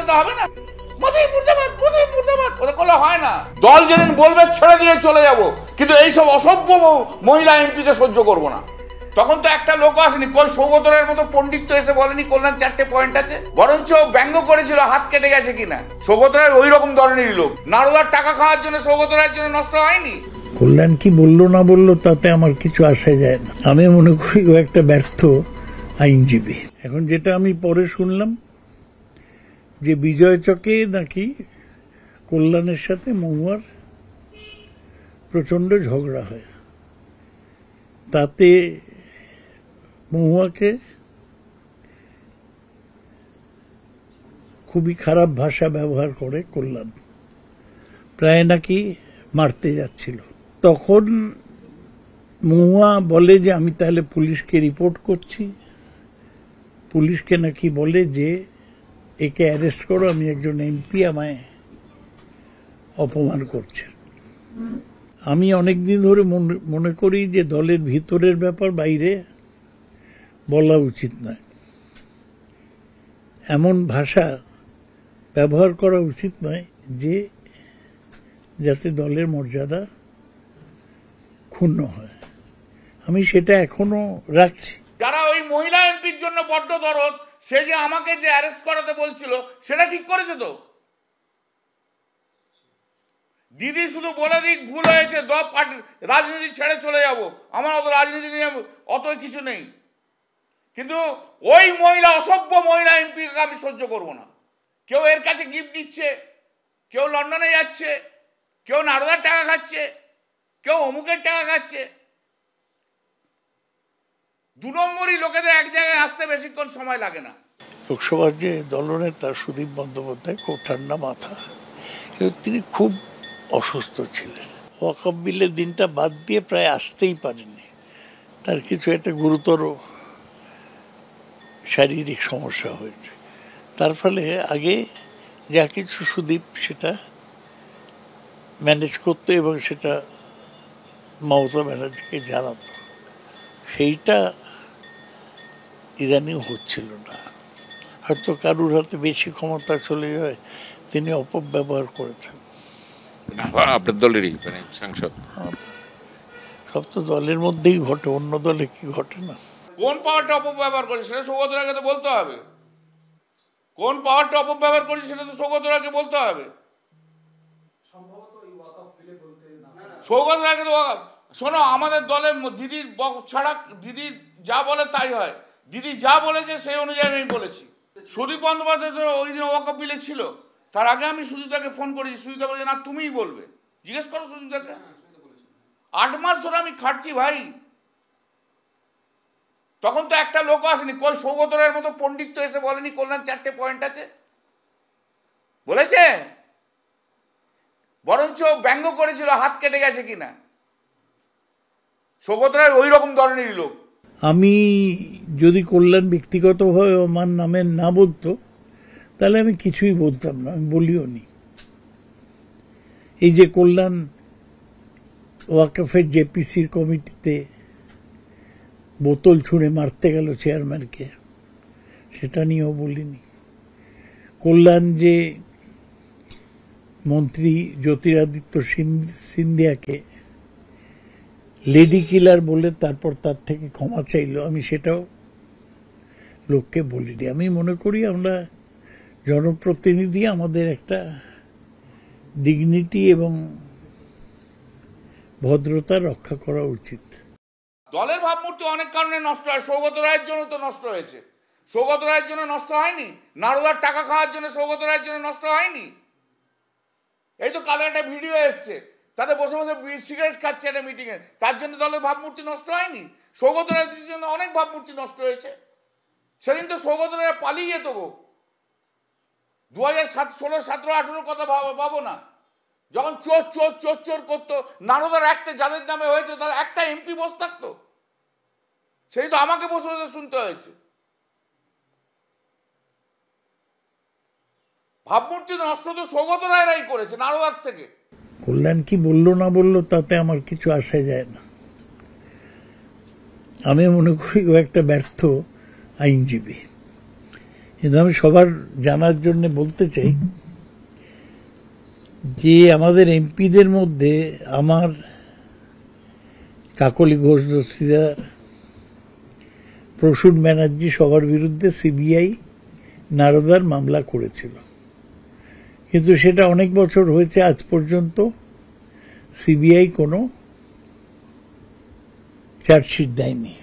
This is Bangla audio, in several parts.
দিতে হবে না? মোদি মুর্দাবাদ, মোদি মুর্দাবাদ ওদের করলে হয় না। দল যেদিন বলবে ছেড়ে দিয়ে চলে যাব, কিন্তু এইসব অসভ্য মহিলা এমপিকে সহ্য করব না। তখন তো একটা লোক আসেনি, কই সৌগত রায়ের মতো পণ্ডিত তো এসে বলেনি কল্যাণ 4টে পয়েন্ট আছে, বরঞ্চ ব্যঙ্গ করেছিল হাত কেটে গেছে কিনা। সৌগত রায় ওই রকম ধরনেরই লোক। নারদার টাকা খাওয়ার জন্য সৌগত রায়ের জন্য নষ্ট হয়নি। কল্যাণ কি বললো না বললো তাতে আমার কিছু আসে যায় না। আমি মনে করি ও একটা ব্যর্থ আইনজীবী। এখন যেটা আমি পরে শুনলাম যে বিজয় চকে নাকি কল্যাণের সাথে মহুয়ার প্রচন্ড ঝগড়া হয়, তাতে মহুয়াকে খুবই খারাপ ভাষা ব্যবহার করে কল্যাণ, প্রায় নাকি মারতে যাচ্ছিল। তখন মহুয়া বলে যে আমি তাহলে পুলিশকে রিপোর্ট করছি। পুলিশকে নাকি বলে যে একে অ্যারেস্ট করো, আমি একজন এমপি, আমায় অপমান করছে। আমি অনেকদিন ধরে মনে করি যে দলের ভিতরের ব্যাপার বাইরে বলা উচিত নয়, এমন ভাষা ব্যবহার করা উচিত নয় যে যাতে দলের মর্যাদা ক্ষুণ্ণ হয়। আমি সেটা এখনো রাখছি। যারা ওই মহিলা এমপির জন্য বড্ড দরদ, সে যে আমাকে যে অ্যারেস্ট করাতে বলছিল সেটা ঠিক করেছে তো? দিদি শুধু বলে দিক ভুল হয়েছে, রাজনীতি ছেড়ে চলে যাব, আমার অত রাজনীতি নিয়ে অত কিছু নেই, কিন্তু ওই মহিলা অসভ্য মহিলা এমপিকে আমি সহ্য করব না। কেউ এর কাছে গিফট দিচ্ছে, কেউ লন্ডনে যাচ্ছে, কেউ নারদার টাকা খাচ্ছে, কেউ অমুকের টাকা খাচ্ছে। 2 নম্বরই লোকেদের এক জায়গায় আসতে বেশিক্ষণ সময় লাগে না। লোকসভার যে দলনেতা সুদীপ বন্দ্যোপাধ্যায়, খুব ঠান্ডা মাথা, তিনি খুব অসুস্থ ছিলেন। ওয়াকফ বিলের দিনটা বাদ দিয়ে প্রায় আসতেই পারেনি। তার কিছু একটা গুরুতর শারীরিক সমস্যা হয়েছে, তার ফলে আগে যা কিছু সুদীপ সেটা ম্যানেজ করতো এবং সেটা মমতা ব্যানার্জিকে জানাতো, সেইটা ইদানিং হচ্ছিল না। হয়তো কারুর হাতে বেশি ক্ষমতা চলে যায়, তিনি অপব্যবহার করেছেন। আপনার দলেরই মানে সাংসদ? সব তো দলের মধ্যেই ঘটে, অন্য দলে কি ঘটে না? কোন পাওয়ারটা অপব্যবহার করেছে সেটা সৌগত রায়কে তো বলতে হবে। কোন পাওয়ারটা অপব্যবহার করেছে সেটা তো সৌগত রায়কে বলতে হবে। সৌগত রায়কে তো শোনো, আমাদের দলে দিদির ছাড়া দিদি যা বলে তাই হয়। দিদি যা বলেছে সেই অনুযায়ী আমি বলেছি। সুদীপ বন্দ্যোপাধ্যায় তো ওই দিন ওয়াকফ বিলে ছিল, তার আগে আমি সুদীপদাকে ফোন করেছি। সুদীপদা বলেছে না তুমিই বলবে, জিজ্ঞেস করো সুদীপদাকে। 8 মাস ধরে আমি খাটছি ভাই, তখন তো একটা লোক আসেনি, কই সৌগত রায়ের মতো পণ্ডিত তো এসে বলেনি কল্যাণ 4টে পয়েন্ট আছে, বলেছে, বরঞ্চ ব্যঙ্গ করেছিল হাত কেটে গেছে কিনা। সৌগত রায় ওই রকম ধরনেরই লোক। আমি যদি কল্যাণ ব্যক্তিগতভাবে আমার নামে না বলতো তাহলে আমি কিছুই বলতাম না, আমি বলিও নি। এই যে কল্যাণ ওয়াকফের জেপিসির কমিটিতে বোতল ছুঁড়ে মারতে গেল চেয়ারম্যানকে, সেটা নিয়েও বলিনি। কল্যাণ যে মন্ত্রী জ্যোতিরাদিত্য সিন্ধিয়াকে লেডি কিলার বলে তারপর তার থেকে ক্ষমা চাইলো, আমি সেটাও লোককে বলিনি। আমি মনে করি আমরা জনপ্রতিনিধি, আমাদের একটা ডিগনিটি এবং ভদ্রতা রক্ষা করা উচিত। দলের ভাবমূর্তি অনেক কারণে নষ্ট হয়, সৌগত রায়ের জন্য তো নষ্ট হয়েছে। সৌগত রায়ের জন্য নষ্ট হয়নি, নারদার টাকা খাওয়ার জন্য সৌগত রায়ের জন্য নষ্ট হয়নি। এই তো কালো একটা ভিডিও এসছে, তাতে বসে বসে সিগারেট খাচ্ছে একটা মিটিংয়ে, তার জন্য দলের ভাবমূর্তি নষ্ট হয়নি। সৌগত রায়ের জন্য অনেক ভাবমূর্তি নষ্ট হয়েছে। সেদিন তো সৌগত রায় পালিয়ে যেত গো। 2016, 17, 18 কথা ভাবো না, যখন চোর চোর চোর চোর করতো, নারদার একটা যাদের নামে হয়েছে তার একটা এমপি বসে থাকতো, সেই তো আমাকে বসে বসে শুনতে হয়েছে। ভাবমূর্তি নষ্ট তো সৌগত রায়রাই করেছে নারদার থেকে। কল্যাণ কি বললো না বললো তাতে আমার কিছু আসে যায় না। আমি মনে করি ও একটা ব্যর্থ আইনজীবী। কিন্তু আমি সবার জানার জন্য বলতে চাই যে আমাদের এমপিদের মধ্যে আমার কাকলি ঘোষ দস্তিদার, প্রসূন ব্যানার্জি সবার বিরুদ্ধে সিবিআই নারদার মামলা করেছিল, কিন্তু সেটা অনেক বছর হয়েছে, আজ পর্যন্ত সিবিআই কোনো চার্জশিট দেয়নি।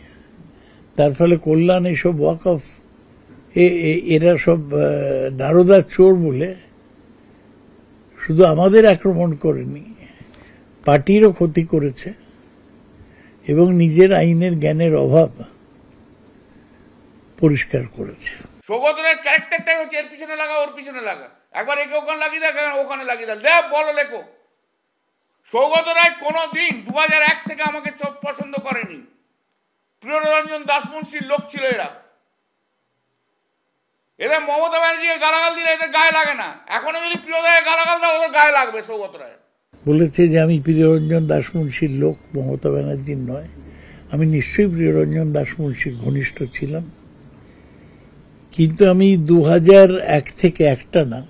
তার ফলে কল্যাণ এসব ওয়াক অফ এরা সব নারদার চোর বলে শুধু আমাদের আক্রমণ করেনি, পার্টিরও ক্ষতি করেছে এবং নিজের আইনের জ্ঞানের অভাব পরিষ্কার করেছে। সৌগত রায়ের ক্যারেক্টারটাই হচ্ছে এর পিছনে লাগা ওর পিছনে লাগা, একবার একে ওখানে লাগিয়ে দেখ, ওখানে লাগিয়ে দেখ, দেখ বলো লেখো। সৌগত রায় কোনোদিন 2001 থেকে আমাকে চোখ পছন্দ করেনি। প্রিয়রঞ্জন দাসমুন্সির লোক ছিল এরা। এদের মমতা ব্যানার্জিকে গালাগাল দিলে এদের গায়ে লাগে না, এখনো যদি প্রিয়দাকে গালাগাল দাও ওদের গায়ে লাগবে সৌগত রায়। বলেছে যে আমি প্রিয়রঞ্জন দাসমুন্সির লোক, মমতা ব্যানার্জির নয়। আমি নিশ্চয়ই প্রিয়রঞ্জন দাসমুন্সির ঘনিষ্ঠ ছিলাম, কিন্তু আমি 2001 থেকে একটা না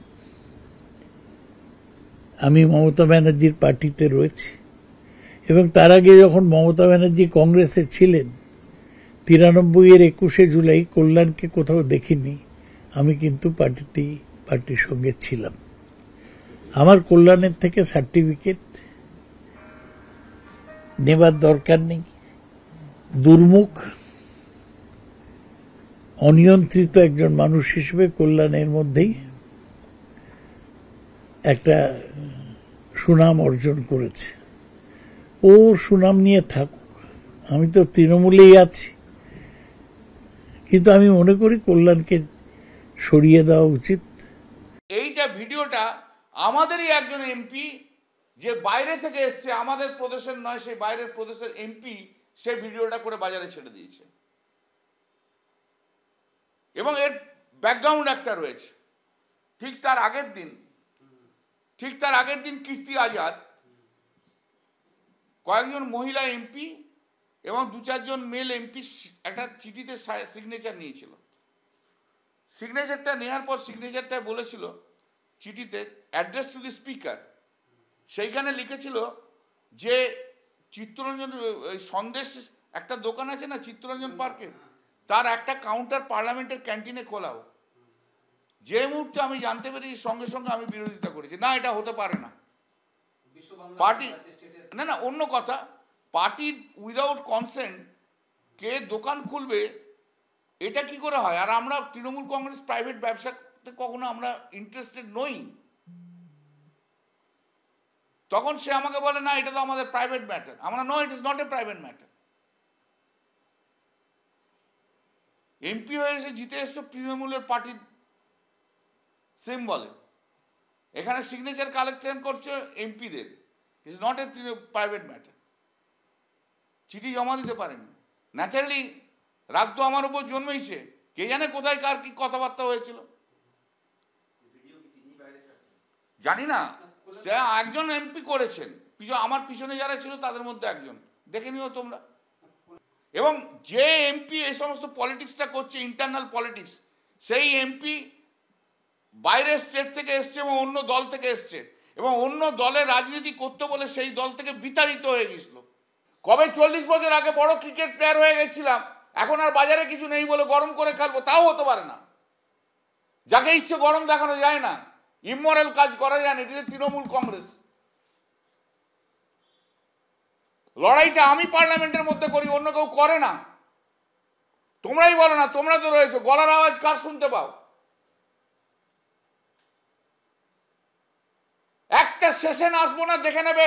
আমি মমতা ব্যানার্জির পার্টিতে রয়েছি, এবং তার আগে যখন মমতা ব্যানার্জি কংগ্রেসে ছিলেন 93-এর 21শে জুলাই কল্যাণকে কোথাও দেখিনি। আমি কিন্তু পার্টির সঙ্গে ছিলাম। আমার কল্যাণের থেকে সার্টিফিকেট নেবার দরকার নেই। দুর্মুখ, অনিয়ন্ত্রিত একজন মানুষ হিসেবে কল্যাণের মধ্যেই একটা সুনাম অর্জন করেছে। ও সুনাম নিয়ে থাকুক, আমি তো তৃণমূলেই আছি, কিন্তু আমি মনে করি কল্যাণকে সরিয়ে দেওয়া উচিত। এইটা ভিডিওটা আমাদেরই একজন এমপি, যে বাইরে থেকে এসছে, আমাদের প্রদেশের নয়, সেই বাইরের প্রদেশের এমপি সেই ভিডিওটা করে বাজারে ছেড়ে দিয়েছে, এবং এর ব্যাকগ্রাউন্ড একটা রয়েছে। ঠিক তার আগের দিন কীর্তি আজাদ কয়েকজন মহিলা এমপি এবং 2-4 মেল এমপি একটা চিঠিতে সিগনেচার নিয়েছিল। সিগনেচারটা নেওয়ার পর সিগনেচারটা বলেছিল চিঠিতে অ্যাড্রেস টু দি স্পিকার। সেইখানে লিখেছিল যে চিত্তরঞ্জন সন্দেশ একটা দোকান আছে না চিত্তরঞ্জন পার্কে, তার একটা কাউন্টার পার্লামেন্টের ক্যান্টিনে খোলা হোক। যে মুহূর্তে আমি জানতে পেরেছি সঙ্গে সঙ্গে আমি বিরোধিতা করেছি, না এটা হতে পারে না। পার্টি না অন্য কথা, পার্টি উইদাউট কনসেন্ট কে দোকান খুলবে, এটা কি করে হয়? আর আমরা তৃণমূল কংগ্রেস প্রাইভেট ব্যবসাতে কখনো আমরা ইন্টারেস্টেড নই। তখন সে আমাকে বলে না এটা তো আমাদের প্রাইভেট ম্যাটার। আমরা no, it is not a private matter. MP হয়ে এসে জিতে এসছো তৃণমূলের পার্টির সিম্বলে, এখানে সিগনেচার কালেকশন করছো এমপিদের, it's not a private matter. চিঠি জমা দিতে পারেনি, ন্যাচারালি রাগ তো আমার উপর জন্মেইছে। কে জানে কোথায় কার কি কথাবার্তা হয়েছিল, জানি না। একজন এমপি করেছেন, আমার পিছনে যারা ছিল তাদের মধ্যে একজন, দেখে নিও তোমরা। এবং যে এমপি এই সমস্ত পলিটিক্সটা করছে, ইন্টারনাল পলিটিক্স, সেই এমপি বাইরের স্টেট থেকে এসছে এবং অন্য দল থেকে এসছে, এবং অন্য দলের রাজনীতি করতে বলে সেই দল থেকে বিতাড়িত হয়ে গেছিল। কবে 40 বছর আগে বড় ক্রিকেট প্লেয়ার হয়ে গেছিলাম, এখন আর বাজারে কিছু নেই বলে গরম করে খেলবো, তাও হতে পারে না। যাকে ইচ্ছে গরম দেখানো যায় না, ইমোরাল কাজ করা যায় না। এটা তৃণমূল কংগ্রেস। লড়াইটা আমি পার্লামেন্টের মধ্যে করি, অন্য কেউ করে না। তোমরাই বলো না, তোমরা তো রয়েছো, গলার আওয়াজ কার শুনতে পাও? একটা সেশন আসবো না, দেখে নেবে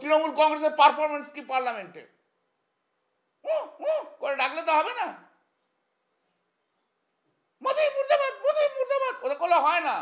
তৃণমূল কংগ্রেসের পারফরমেন্স কি পার্লামেন্টে। করে ডাকলে তো হবে না। মোদি মুর্দাবাদ, মোদি মুর্দাবাদ, ওদের করলে হয় না।